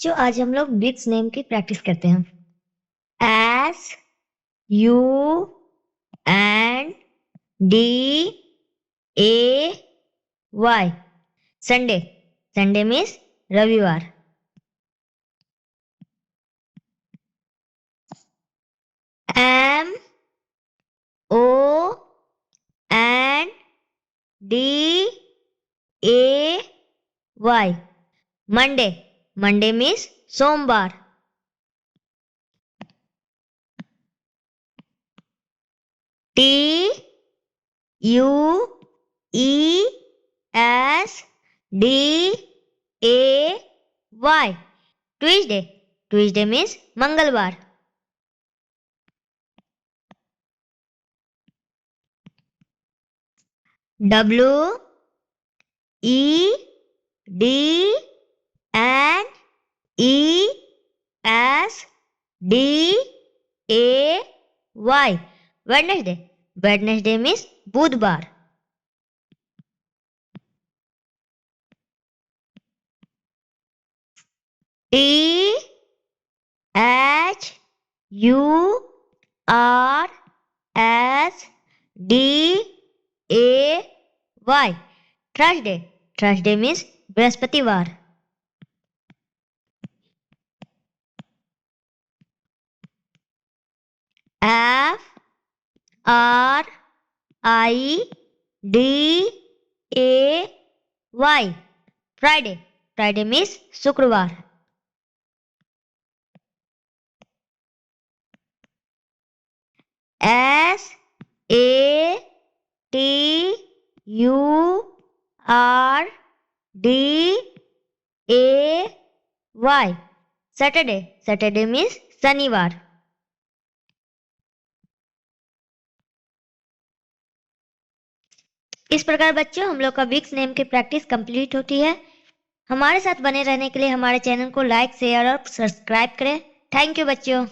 जो आज हम लोग वीक्स नेम की प्रैक्टिस करते हैं। S U N D A Y. Sunday. Sunday means रविवार। M O N D A Y. Monday. Monday means सोमवार। T U E S D A Y. Tuesday. Tuesday means मंगलवार। W E D N E S D A Y. Wednesday. Wednesday means बुधवार। T H U R S D A Y. Thursday. Thursday means बृहस्पतिवार। F R I D A Y. Friday. Friday means शुक्रवार। S A T U R D A Y. Saturday. Saturday means शनिवार। इस प्रकार बच्चों हम लोग का weeks name की प्रैक्टिस कंप्लीट होती है। हमारे साथ बने रहने के लिए हमारे चैनल को लाइक शेयर और सब्सक्राइब करें। थैंक यू बच्चों।